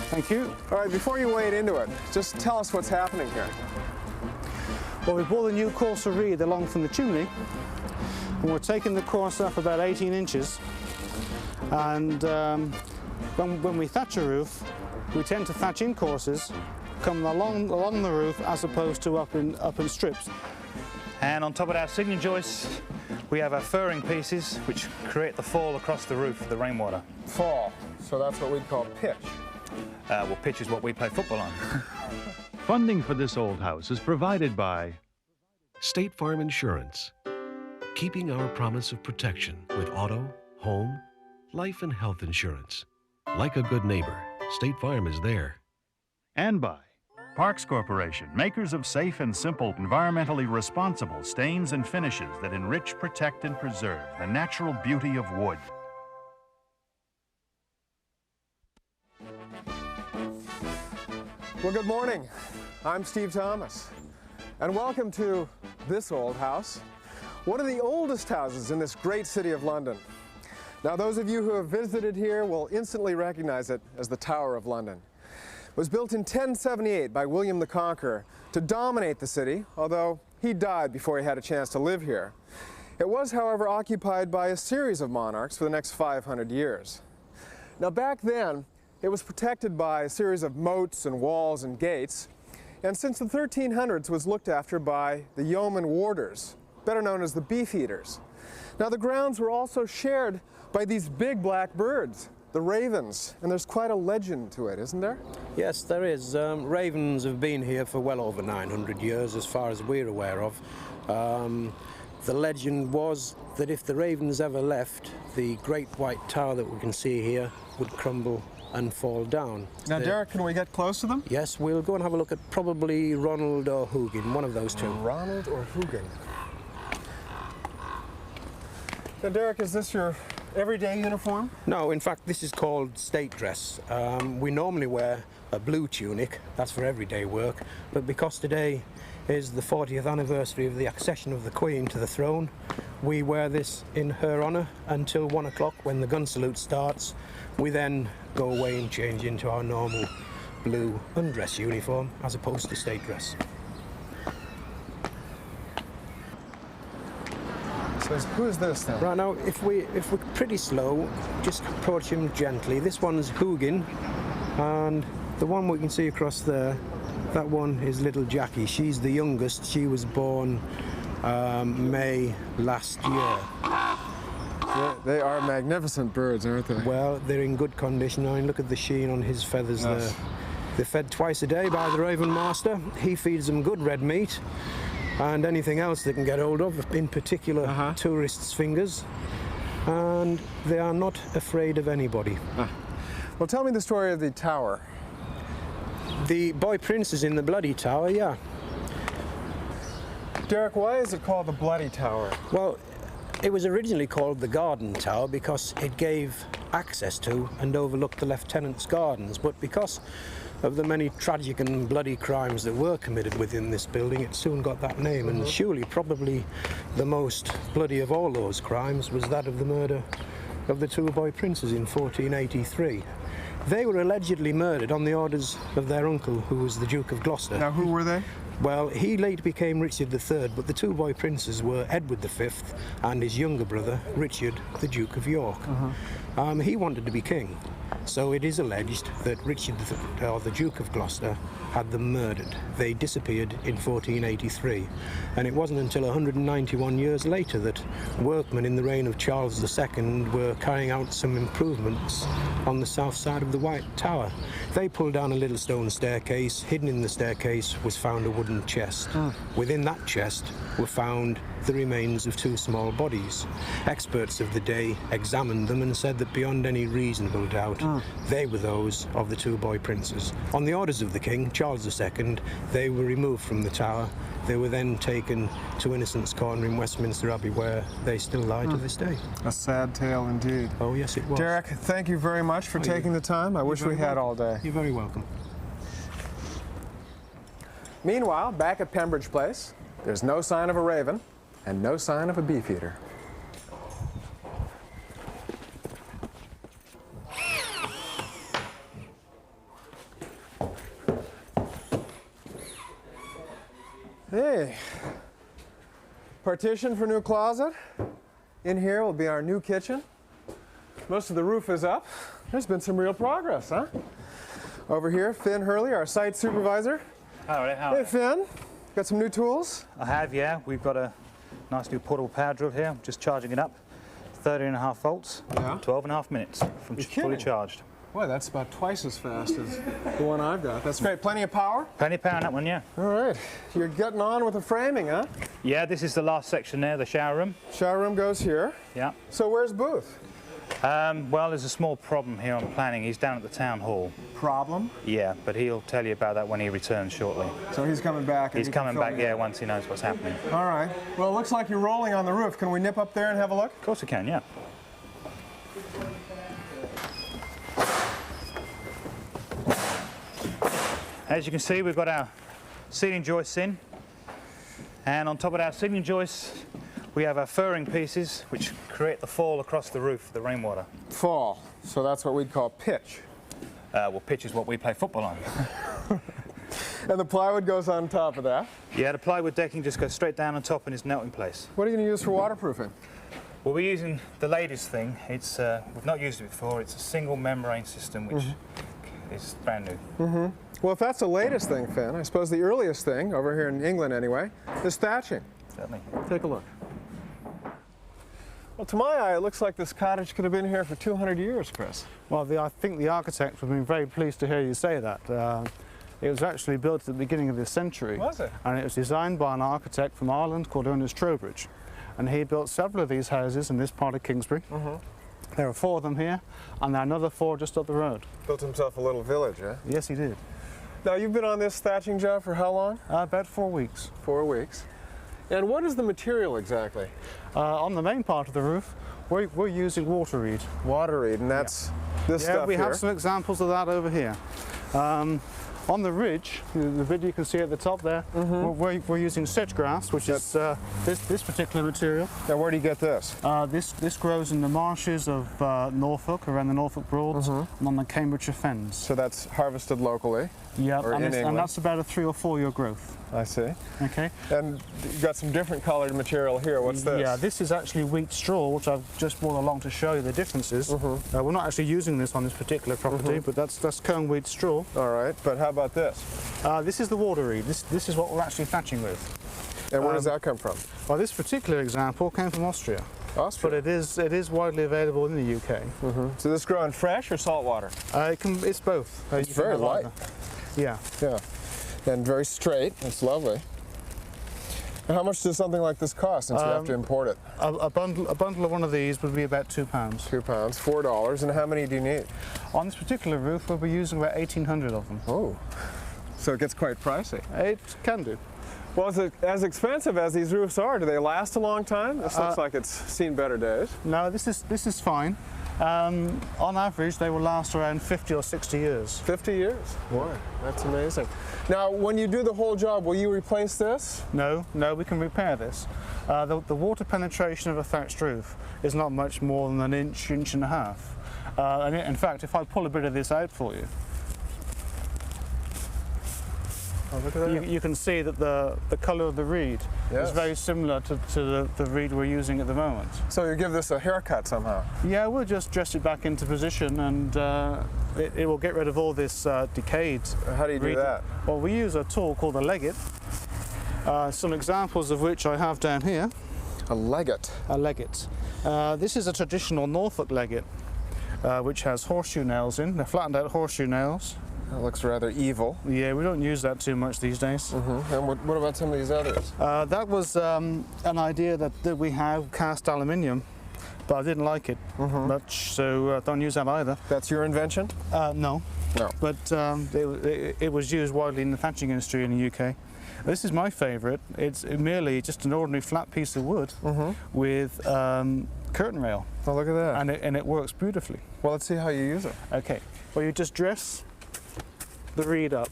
Thank you. All right, before you wade into it, just tell us what's happening here. Well, we brought a new courser reed along from the chimney, and we're taking the course up about 18 inches. And when we thatch a roof, we tend to thatch in courses, come along the roof as opposed to up in strips. And on top of our signature joists, we have our furring pieces, which create the fall across the roof of the rainwater. Fall, so that's what we'd call pitch. Well, pitch is what we play football on. Funding for this old house is provided by State Farm Insurance, keeping our promise of protection with auto, home, life and health insurance. Like a good neighbor, State Farm is there. and by Parks Corporation, makers of safe and simple, environmentally responsible stains and finishes that enrich, protect, and preserve the natural beauty of wood. Well, good morning. I'm Steve Thomas, and welcome to this old house, one of the oldest houses in this great city of London. Now, those of you who have visited here will instantly recognize it as the Tower of London. It was built in 1078 by William the Conqueror to dominate the city, although he died before he had a chance to live here. It was, however, occupied by a series of monarchs for the next 500 years. Now, back then, it was protected by a series of moats and walls and gates, and since the 1300s was looked after by the yeoman warders, better known as the beefeaters. Now, the grounds were also shared by these big black birds, the ravens, and there's quite a legend to it, isn't there? Yes, there is. Ravens have been here for well over 900 years, as far as we're aware of. The legend was that if the ravens ever left, the great white tower that we can see here would crumble and fall down. Now, Derek, can we get close to them? Yes, we'll go and have a look at probably Ronald or Hugin, one of those two. Ronald or Hugin? Now, Derek, is this your everyday uniform? No, in fact, this is called state dress. We normally wear a blue tunic, that's for everyday work, but because today is the 40th anniversary of the accession of the Queen to the throne, we wear this in her honour until 1 o'clock when the gun salute starts. We then go away and change into our normal blue undress uniform as opposed to state dress. So who is this then? Right now, if we're pretty slow, just approach him gently. This one's Hugin, and the one we can see across there, that one is little Jackie. She's the youngest. She was born May last year. They are magnificent birds, aren't they? Well, they're in good condition. I mean, look at the sheen on his feathers there. They're fed twice a day by the Raven Master. He feeds them good red meat and anything else they can get hold of, in particular tourists' fingers. And they are not afraid of anybody. Well, tell me the story of the tower. The boy prince is in the Bloody Tower, yeah. Derek, why is it called the Bloody Tower? Well, it was originally called the Garden Tower because it gave access to and overlooked the lieutenant's gardens, but because of the many tragic and bloody crimes that were committed within this building, it soon got that name, and surely probably the most bloody of all those crimes was that of the murder of the two boy princes in 1483. They were allegedly murdered on the orders of their uncle, who was the Duke of Gloucester. Now, who were they? Well, he later became Richard III, but the two boy princes were Edward V and his younger brother, Richard, the Duke of York. He wanted to be king, so it is alleged that Richard, the Duke of Gloucester, had them murdered. They disappeared in 1483, and it wasn't until 191 years later that workmen in the reign of Charles II were carrying out some improvements on the south side of the White Tower. They pulled down a little stone staircase. Hidden in the staircase was found a wooden chest. Within that chest were found the remains of two small bodies. Experts of the day examined them and said that beyond any reasonable doubt, they were those of the two boy princes. On the orders of the king, Charles II, they were removed from the tower. They were then taken to Innocents' Corner in Westminster Abbey, where they still lie to this day. A sad tale indeed. Oh, yes, it was. Derek, thank you very much for taking the time. I wish we had all day. You're very welcome. Meanwhile, back at Pembridge Place, there's no sign of a raven and no sign of a beefeater. Partition for new closet. In here will be our new kitchen. Most of the roof is up. There's been some real progress, huh? Over here, Finn Hurley, our site supervisor. Hey, Finn. Got some new tools? I have, yeah. We've got a nice new portable power drill here. I'm just charging it up. 30.5 volts, Yeah. 12.5 minutes from fully charged. Boy, that's about twice as fast as the one I've got. That's great. Plenty of power? Plenty of power on that one, yeah. All right. You're getting on with the framing, huh? Yeah, this is the last section there, the shower room. Shower room goes here. Yeah. So where's Booth? Well, there's a small problem here on planning. He's down at the town hall. Problem? Yeah, but he'll tell you about that when he returns shortly. So he's coming back. And He's coming back, yeah, once he knows what's happening. All right. Well, it looks like you're rolling on the roof. Can we nip up there and have a look? Of course we can, yeah. As you can see, we've got our ceiling joists in, and on top of our ceiling joists we have our furring pieces which create the fall across the roof, the rainwater. Fall. So that's what we'd call pitch. Well, pitch is what we play football on. And the plywood goes on top of that. Yeah, the plywood decking just goes straight down on top and is knelt in place. What are you going to use for waterproofing? Well, we're using the latest thing. It's we've not used it before. It's a single membrane system which is brand new. Well, if that's the latest thing, Finn, I suppose the earliest thing, over here in England anyway, is thatching. Certainly. Take a look. Well, to my eye, it looks like this cottage could have been here for 200 years, Chris. Well, I think the architect would have been very pleased to hear you say that. It was actually built at the beginning of this century. Was it? And it was designed by an architect from Ireland called Ernest Trowbridge. And he built several of these houses in this part of Kingsbury. There are 4 of them here, and there are another 4 just up the road. Built himself a little village, eh? Yes, he did. Now, you've been on this thatching job for how long? About 4 weeks. 4 weeks. And what is the material exactly? On the main part of the roof, we're using water reed. Water reed, and that's this stuff we here. have some examples of that over here. On the ridge, the bit you can see at the top there, we're using sedge grass, which is this particular material. Now, where do you get this? This grows in the marshes of Norfolk, around the Norfolk Broads, and on the Cambridgeshire Fens. So that's harvested locally? Yeah, or in England? and that's about a 3 or 4 year growth. I see. Okay. And you've got some different colored material here. What's this? Yeah, this is actually wheat straw, which I've just brought along to show you the differences. We're not actually using this on this particular property, but that's cone wheat straw. All right, but how about this? This is the water reed. This is what we're actually thatching with. And where does that come from? Well, this particular example came from Austria. Austria? But it is widely available in the UK. So this growing fresh or salt water? It's both. It's very light. Yeah. Yeah. And very straight. It's lovely. And how much does something like this cost since you have to import it? A bundle of one of these would be about £2. £2, $4. And how many do you need? On this particular roof, we'll be using about 1,800 of them. Oh. So it gets quite pricey. It can do. Well, is it as expensive as these roofs are? Do they last a long time? This looks like it's seen better days. No, this is fine. On average, they will last around 50 or 60 years. 50 years? Boy, that's amazing. Now, when you do the whole job, will you replace this? No, we can repair this. The water penetration of a thatched roof is not much more than an inch and a half. And in fact, if I pull a bit of this out for you, oh, look at that. you can see that the colour of the reed is very similar to the reed we're using at the moment. So you give this a haircut somehow? Yeah, we'll just dress it back into position, and it will get rid of all this decayed. How do you do that? Well, we use a tool called a legget. Some examples of which I have down here. A legget? A legget. This is a traditional Norfolk legget, which has horseshoe nails in. They're flattened out horseshoe nails. That looks rather evil. Yeah, we don't use that too much these days. And what about some of these others? That was an idea that we have, cast aluminium, but I didn't like it much, so don't use that either. That's your invention? No. No. But it was used widely in the thatching industry in the UK. This is my favourite. It's merely just an ordinary flat piece of wood with curtain rail. Oh, look at that. And it works beautifully. Well, let's see how you use it. Okay. Well, you just dress the reed up.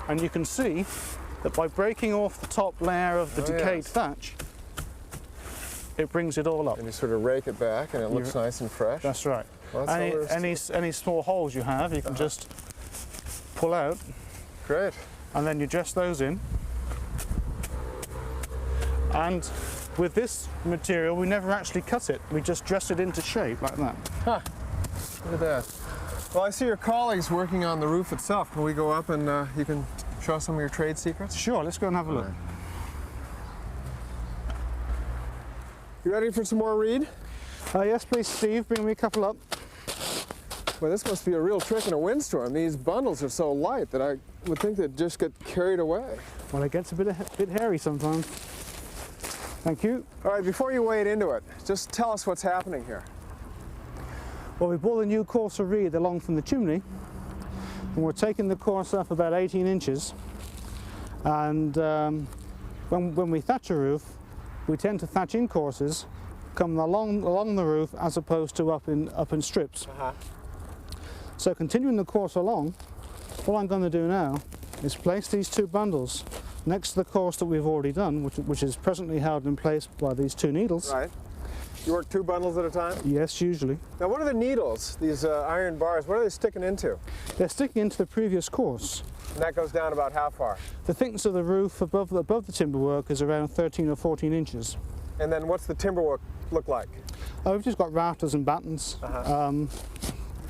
And you can see that by breaking off the top layer of the decayed thatch, it brings it all up. And you sort of rake it back and it looks nice and fresh. That's right. Well, that's any small holes you have, you can just pull out. Great. and then you dress those in. And with this material, we never actually cut it. We just dress it into shape like that. Huh. Look at that. Well, I see your colleagues working on the roof itself. Can we go up and you can show us some of your trade secrets? Sure, let's go and have a look. You ready for some more reed? Yes, please, Steve. Bring me a couple up. Well, this must be a real trick in a windstorm. These bundles are so light that I would think they'd just get carried away. Well, it gets a bit hairy sometimes. Thank you. All right, before you wade into it, just tell us what's happening here. Well, we brought a new courser reed along from the chimney, and we're taking the course up about 18 inches. And when we thatch a roof, we tend to thatch in courses, come along the roof as opposed to up in strips. So continuing the course along, what I'm going to do now is place these two bundles next to the course that we've already done, which is presently held in place by these two needles. Right. You work two bundles at a time? Yes, usually. Now, what are the needles, these iron bars, what are they sticking into? They're sticking into the previous course. And that goes down about how far? The thickness of the roof above the timberwork is around 13 or 14 inches. And then what's the timberwork look like? Oh, we've just got rafters and battens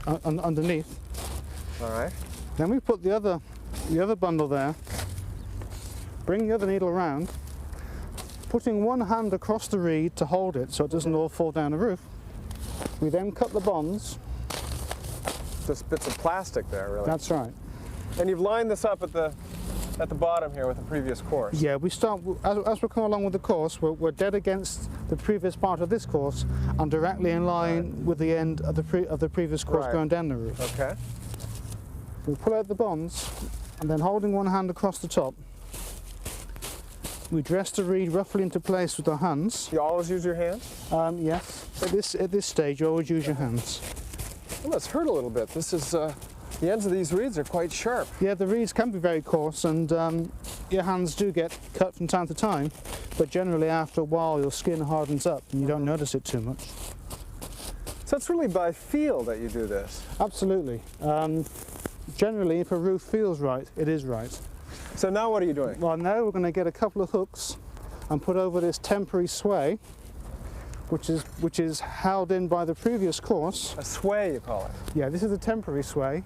underneath. All right. Then we put the other bundle there, bring the other needle around, putting one hand across the reed to hold it so it doesn't all fall down the roof. We then cut the bonds. Just bits of plastic there, really. That's right. And you've lined this up at the bottom here with the previous course. Yeah, we start, as we come along with the course, we're dead against the previous part of this course and directly in line with the end of the previous course going down the roof. Okay. We pull out the bonds and then holding one hand across the top, we dress the reed roughly into place with our hands. You always use your hands? Yes. At this stage, you always use your hands. Well, it's hurt a little bit. This is the ends of these reeds are quite sharp. Yeah, the reeds can be very coarse, and your hands do get cut from time to time. But generally, after a while, your skin hardens up, and you don't notice it too much. So it's really by feel that you do this? Absolutely. Generally, if a roof feels right, it is right. So now what are you doing? Well, now we're going to get a couple of hooks and put over this temporary sway, which is held in by the previous course. A sway, you call it? Yeah, this is a temporary sway.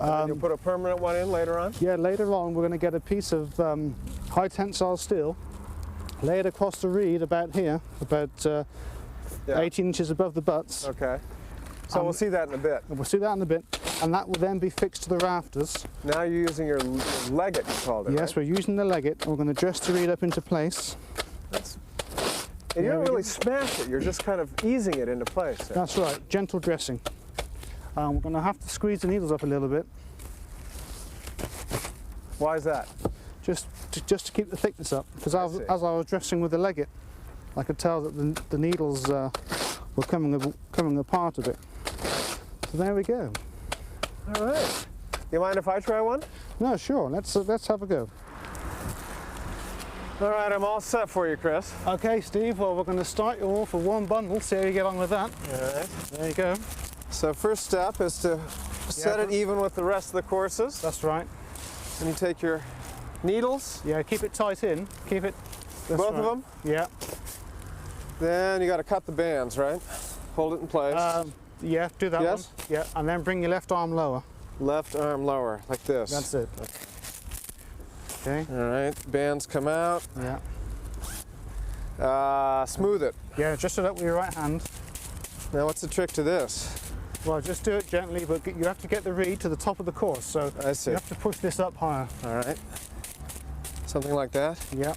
You'll put a permanent one in later on? Yeah, later on we're going to get a piece of high tensile steel, lay it across the reed about here, about 18 inches above the butts. Okay. So we'll see that in a bit. We'll see that in a bit, and that will then be fixed to the rafters. Now you're using your legget, you called it, Yes, right? we're using the legget, and we're going to dress the reed up into place. And you don't really smash it, you're just kind of easing it into place. There. That's right, gentle dressing. We're going to have to squeeze the needles up a little bit. Why is that? Just to keep the thickness up, because as I was dressing with the legget, I could tell that the needles were coming apart a bit. So there we go. All right. You mind if I try one? No, sure. Let's have a go. All right, I'm all set for you, Chris. Okay, Steve. Well, we're going to start you off with one bundle. See how you get on with that. All right. There you go. So first step is to set it even with the rest of the courses. That's right. And you take your needles. Yeah, keep it tight in. Keep it. Both of them? Yeah. Then you got to cut the bands, right? Hold it in place. Yeah, do that Yes? one. Yeah, and then bring your left arm lower. Left arm lower, like this. That's it. Okay. All right, bands come out. Yeah. Smooth it. Yeah, just so that with your right hand. Now what's the trick to this? Well, just do it gently, but you have to get the reed to the top of the course, so I see. you have to push this up higher. All right. Something like that? Yeah.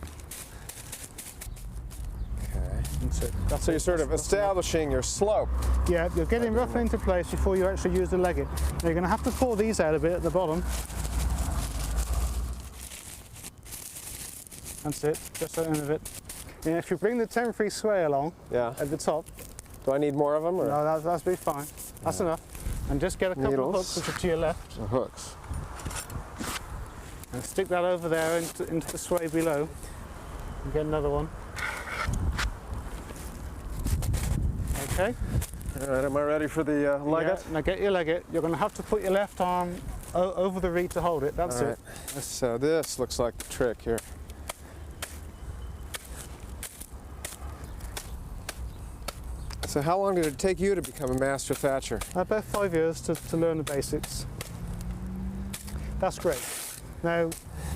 Okay. That's it. So you're sort of establishing your slope. Yeah, you're getting roughly into place before you actually use the legget. Now you're going to have to pull these out a bit at the bottom. That's it, just the end of it. And if you bring the temporary sway along at the top. Do I need more of them? Or? No, that'll be fine. That's enough. And just get a couple of hooks which are to your left. The hooks. And stick that over there into the sway below. And get another one. Okay. All right, am I ready for the legget? Yeah, now get your legget. You're going to have to put your left arm over the reed to hold it. That's All it. right. So this looks like the trick here. So how long did it take you to become a master thatcher? About 5 years to learn the basics. That's great. Now,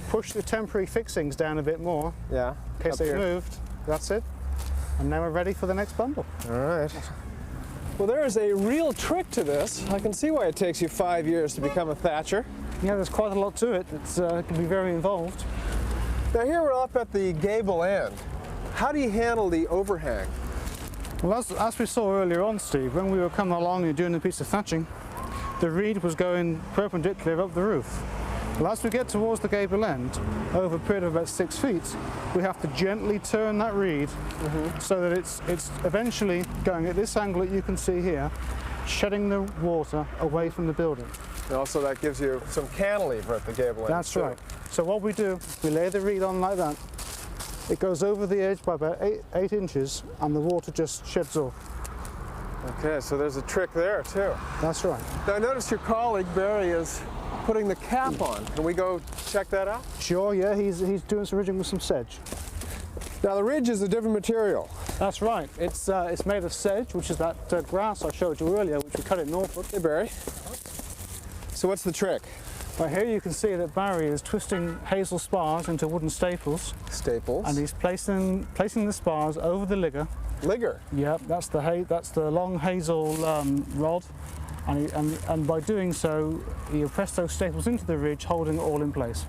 push the temporary fixings down a bit more Yeah. in case up they've here. moved. That's it. And now we're ready for the next bundle. All right. Well, there is a real trick to this. I can see why it takes you 5 years to become a thatcher. Yeah, there's quite a lot to it. It can be very involved. Now here we're up at the gable end. How do you handle the overhang? Well, as we saw earlier on, Steve, when we were coming along and doing the piece of thatching, the reed was going perpendicular up the roof. Well, as we get towards the gable end, over a period of about 6 feet, we have to gently turn that reed so that it's eventually going at this angle that you can see here, shedding the water away from the building. And also that gives you some cantilever at the gable end. That's too. right. So what we do, we lay the reed on like that. It goes over the edge by about 8 inches, and the water just sheds off. Okay, so there's a trick there too. That's right. Now I noticed your colleague Barry is putting the cap on. Can we go check that out? Sure, yeah, he's doing some ridging with some sedge. Now the ridge is a different material. That's right. It's made of sedge, which is that grass I showed you earlier, which we cut in Norfolk. Hey Barry. So what's the trick? Right here you can see that Barry is twisting hazel spars into wooden staples, Staples. and he's placing the spars over the ligger. Ligger. Yep, that's the long hazel rod, and by doing so, you press those staples into the ridge, holding it all in place.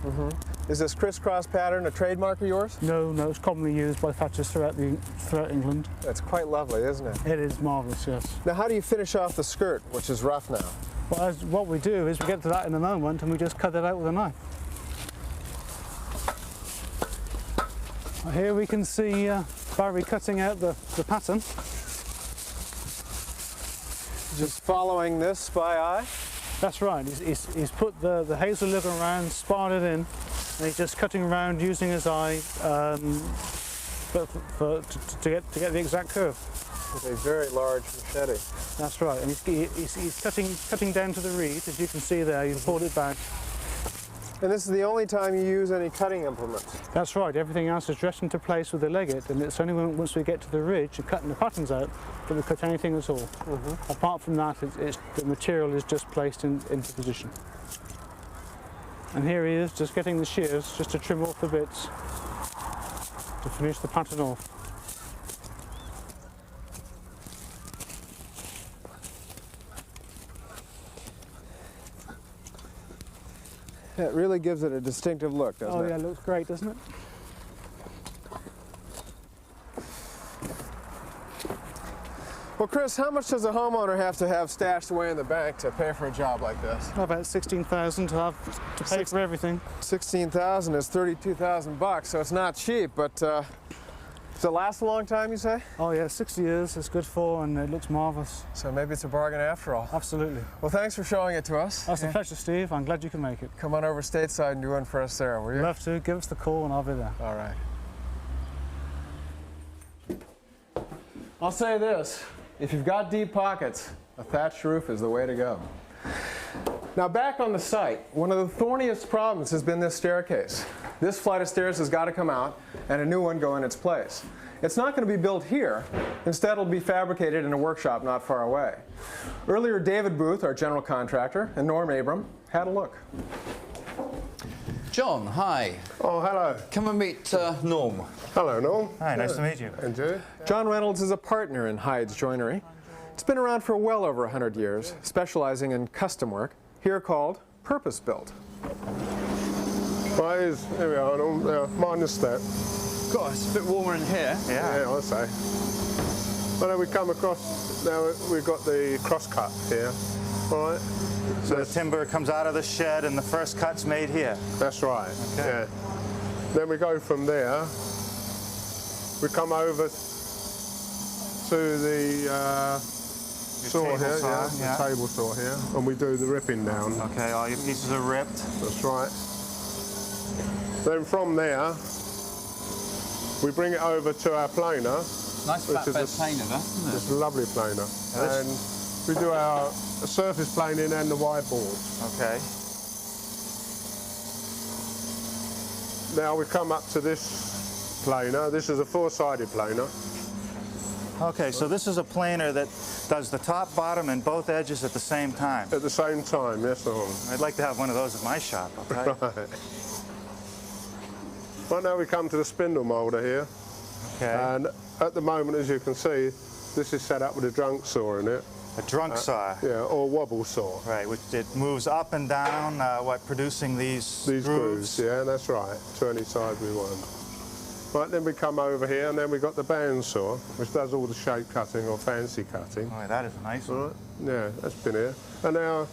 Is this crisscross pattern a trademark of yours? No, it's commonly used by thatchers throughout England. That's quite lovely, isn't it? It is marvellous, yes. Now how do you finish off the skirt, which is rough now? Well, what we do is we get to that in a moment, and we just cut it out with a knife. Here we can see Barry cutting out the pattern. Just following this by eye? That's right. He's put the hazel ligger around, sparred it in, and he's just cutting around using his eye to get the exact curve. With a very large machete. That's right. And he's cutting down to the reed, as you can see there. You've pulled it back. And this is the only time you use any cutting implements? That's right. Everything else is dressed into place with the legget, and it's only once we get to the ridge and cutting the patterns out that we cut anything at all. Apart from that, the material is just placed into position. And here he is, just getting the shears just to trim off the bits to finish the pattern off. It really gives it a distinctive look, doesn't it? Oh yeah, it looks great, doesn't it? Well, Chris, how much does a homeowner have to have stashed away in the bank to pay for a job like this? About 16,000 to pay for everything. 16,000 is 32,000 bucks, so it's not cheap, but does it last a long time, you say? Oh yeah, 60 years it's good for, and it looks marvellous. So maybe it's a bargain after all. Absolutely. Well, thanks for showing it to us. That's a pleasure, Steve. I'm glad you can make it. Come on over stateside and do one for us there, will you? Love to. Give us the call and I'll be there. All right. I'll say this, if you've got deep pockets, a thatched roof is the way to go. Now back on the site, one of the thorniest problems has been this staircase. This flight of stairs has got to come out and a new one go in its place. It's not going to be built here. Instead, it'll be fabricated in a workshop not far away. Earlier, David Booth, our general contractor, and Norm Abram had a look. John, hi. Oh, hello. Come and meet Norm. Hello, Norm. Hi, nice to meet you. And you? John Reynolds is a partner in Hyde's Joinery. It's been around for well over 100 years, specializing in custom work, here called purpose-built. Right, here we are, Norm. Minus that. God, it's a bit warmer in here. Yeah, I'll say. Well, then we come across, now we've got the cross-cut here. All right. So the timber comes out of the shed and the first cut's made here. That's right. Okay. Yeah. Then we go from there. We come over to the saw here, the table saw here, and we do the ripping down. Okay, all your pieces are ripped. That's right. Then from there, we bring it over to our planer. Nice flatbed planer, that, isn't it? It's a lovely planer. And we do our surface planing and the wide boards. Okay. now we come up to this planer. This is a four-sided planer. Okay, so this is a planer that does the top, bottom, and both edges at the same time. At the same time, yes, sir. I'd like to have one of those at my shop, okay? Right, now we come to the spindle moulder here. Okay. And at the moment, as you can see, this is set up with a drunk saw in it. A drunk saw. Yeah, or wobble saw. Right, which it moves up and down, producing these grooves. Yeah, that's right, to any side we want. Right, then we come over here, and then we've got the band saw, which does all the shape cutting or fancy cutting. Oh, that is a nice one. Right, yeah, that's been here. And now,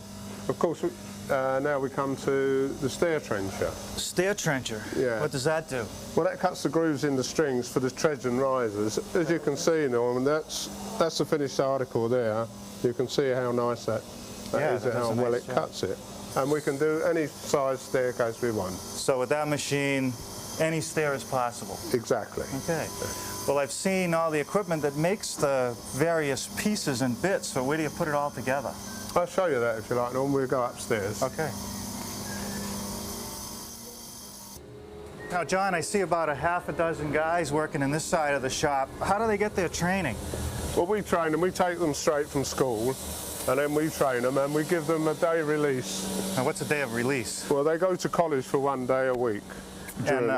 of course, now we come to the stair trencher. Stair trencher? Yeah. What does that do? Well, that cuts the grooves in the strings for the treads and risers. As you can see, Norman, that's the finished article there. You can see how nice that is and how well it cuts it. And we can do any size staircase we want. So with that machine, any stair is possible? Exactly. Okay. Well, I've seen all the equipment that makes the various pieces and bits, so where do you put it all together? I'll show you that if you like, Norman. We'll go upstairs. Okay. Now, John, I see about a half a dozen guys working in this side of the shop. How do they get their training? Well, we train them. We take them straight from school, and then we train them, and we give them a day release. Now, what's a day of release? Well, they go to college for 1 day a week. And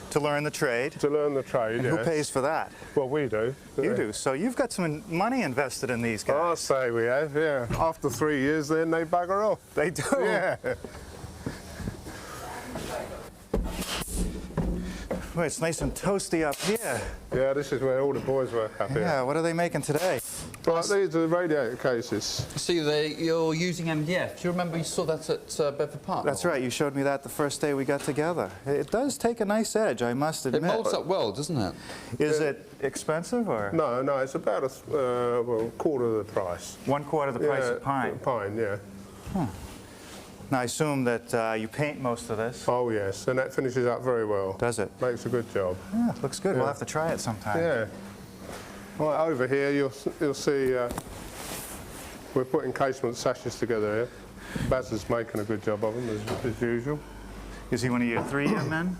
to learn the trade? To learn the trade, and yes. Who pays for that? Well, we do. You do. So you've got some money invested in these guys. I'll say we have, yeah. After 3 years, then they bugger off. They do? Yeah. Well, it's nice and toasty up here. Yeah, this is where all the boys work up here. Yeah, what are they making today? Right, these are the radiator cases. See, you're using MDF. Do you remember you saw that at Bedford Park? That's right, you showed me that the first day we got together. It does take a nice edge, I must admit. It molds up well, doesn't it? Is it expensive, or? No, it's about a quarter of the price. 1/4 the price of pine? Pine, yeah. Now, I assume that you paint most of this. Oh, yes, and that finishes up very well. Does it? Makes a good job. Yeah, looks good. We'll have to try it sometime. Yeah. Right, over here, you'll see we're putting casement sashes together here. Baz is making a good job of them, as usual. Is he one of your 3-year men?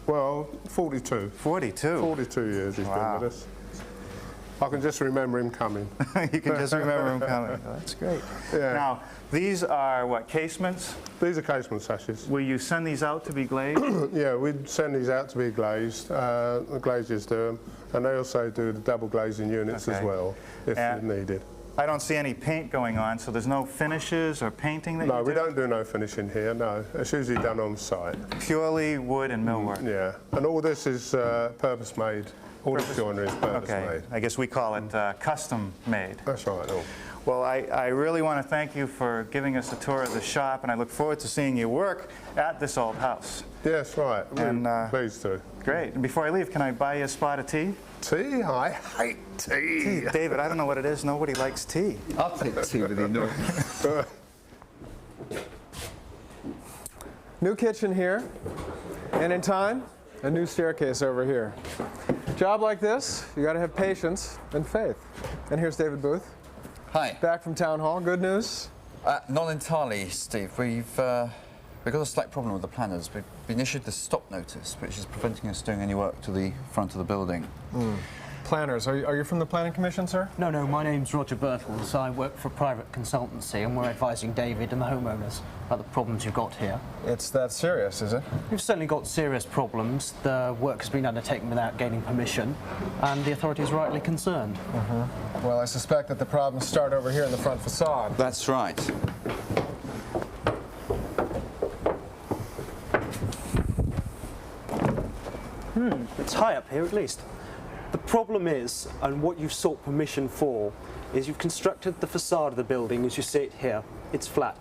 Well, 42. 42? 42 years he's been with us. I can just remember him coming. You can just remember him coming. Oh, that's great. Yeah. Now, these are what, casements? These are casement sashes. Will you send these out to be glazed? Yeah, we'd send these out to be glazed. The glaziers do them, and they also do the double glazing units as well, if needed. I don't see any paint going on, so there's no finishes or painting that you do? No, we don't do no finishing here, no. It's usually done on site. Purely wood and millwork? Yeah, and all this is purpose-made. All the joinery is purpose-made. Okay, I guess we call it custom-made. That's right. Oh. Well, I really want to thank you for giving us a tour of the shop, and I look forward to seeing you work at this old house. Yes, right. We're pleased to. Great. And before I leave, can I buy you a spot of tea? Tea? I hate tea. David, I don't know what it is. Nobody likes tea. I'll take tea with you, no. New kitchen here, and in time, a new staircase over here. Job like this, you got to have patience and faith. And here's David Booth. Hi. Back from town hall. Good news? Not entirely, Steve. We've got a slight problem with the planners. We've been issued the stop notice, which is preventing us doing any work to the front of the building. Planners. Are you from the Planning Commission, sir? No, my name's Roger Birtles. I work for a private consultancy, and we're advising David and the homeowners about the problems you've got here. It's that serious, is it? We've certainly got serious problems. The work has been undertaken without gaining permission, and the authorities are rightly concerned. Well, I suspect that the problems start over here in the front facade. That's right. It's high up here, at least. The problem is, and what you've sought permission for, is you've constructed the facade of the building as you see it here. It's flat.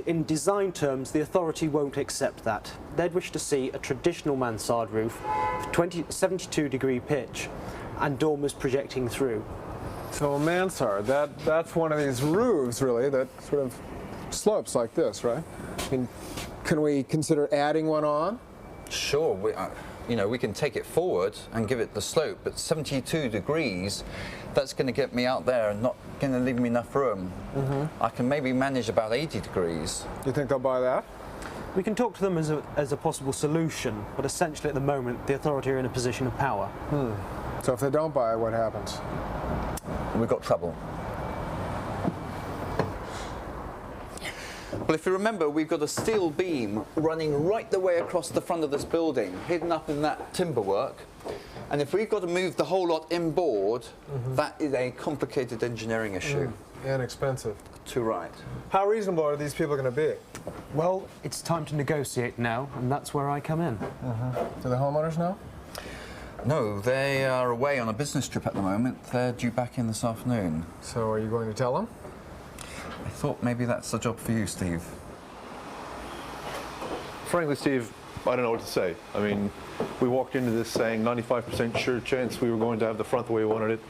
In design terms, the authority won't accept that. They'd wish to see a traditional mansard roof, 72-degree pitch, and dormers projecting through. So a mansard, that's one of these roofs, really, that sort of slopes like this, right? I mean, can we consider adding one on? Sure. We can take it forward and give it the slope, but 72 degrees, that's going to get me out there and not going to leave me enough room. I can maybe manage about 80 degrees. You think they'll buy that? We can talk to them as a possible solution, but essentially at the moment the authority are in a position of power. So if they don't buy it, what happens? We've got trouble. Well, if you remember, we've got a steel beam running right the way across the front of this building, hidden up in that timber work. And if we've got to move the whole lot inboard, that is a complicated engineering issue. And expensive. Too right. How reasonable are these people going to be? Well, it's time to negotiate now, and that's where I come in. Do the homeowners know? No, they are away on a business trip at the moment. They're due back in this afternoon. So are you going to tell them? I thought maybe that's the job for you, Steve. Frankly, Steve, I don't know what to say. I mean, we walked into this saying 95% sure chance we were going to have the front the way we wanted it.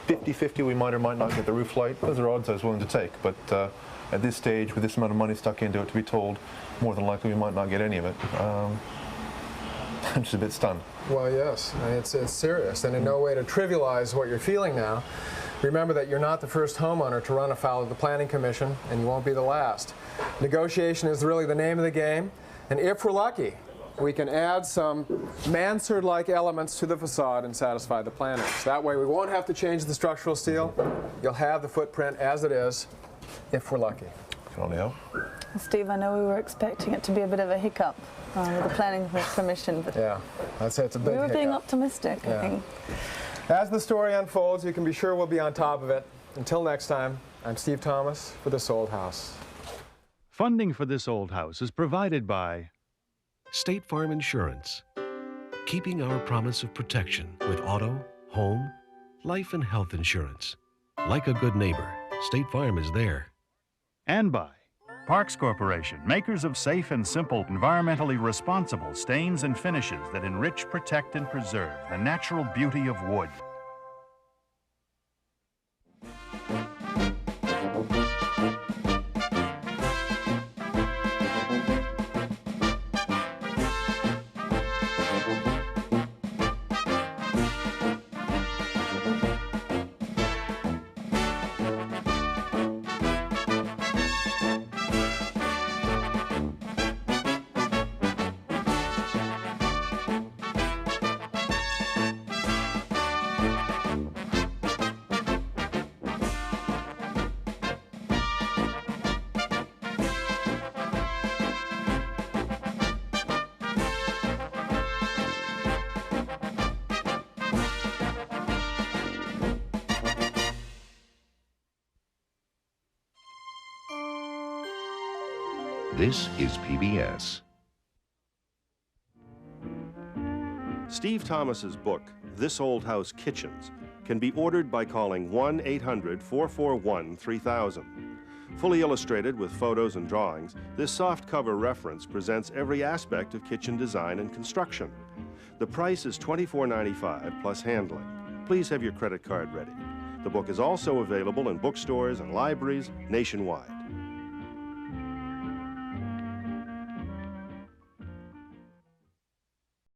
50-50 we might or might not get the roof light. Those are odds I was willing to take. But at this stage, with this amount of money stuck into it, to be told more than likely we might not get any of it, I'm just a bit stunned. Well, yes. I mean, it's serious, and in no way to trivialize what you're feeling now. Remember that you're not the first homeowner to run afoul of the Planning Commission, and you won't be the last. Negotiation is really the name of the game, and if we're lucky, we can add some mansard-like elements to the facade and satisfy the planners. That way we won't have to change the structural steel. You'll have the footprint as it is, if we're lucky. Can only hope. Steve, I know we were expecting it to be a bit of a hiccup with the Planning Commission, but yeah, that's it. It's a big we were being hiccup. optimistic, I think. As the story unfolds, you can be sure we'll be on top of it. Until next time, I'm Steve Thomas for This Old House. Funding for This Old House is provided by State Farm Insurance. Keeping our promise of protection with auto, home, life and health insurance. Like a good neighbor, State Farm is there. and by Parks Corporation, makers of safe and simple, environmentally responsible stains and finishes that enrich, protect, and preserve the natural beauty of wood. This is PBS. Steve Thomas's book, This Old House Kitchens, can be ordered by calling 1-800-441-3000. Fully illustrated with photos and drawings, this softcover reference presents every aspect of kitchen design and construction. The price is $24.95 plus handling. Please have your credit card ready. The book is also available in bookstores and libraries nationwide.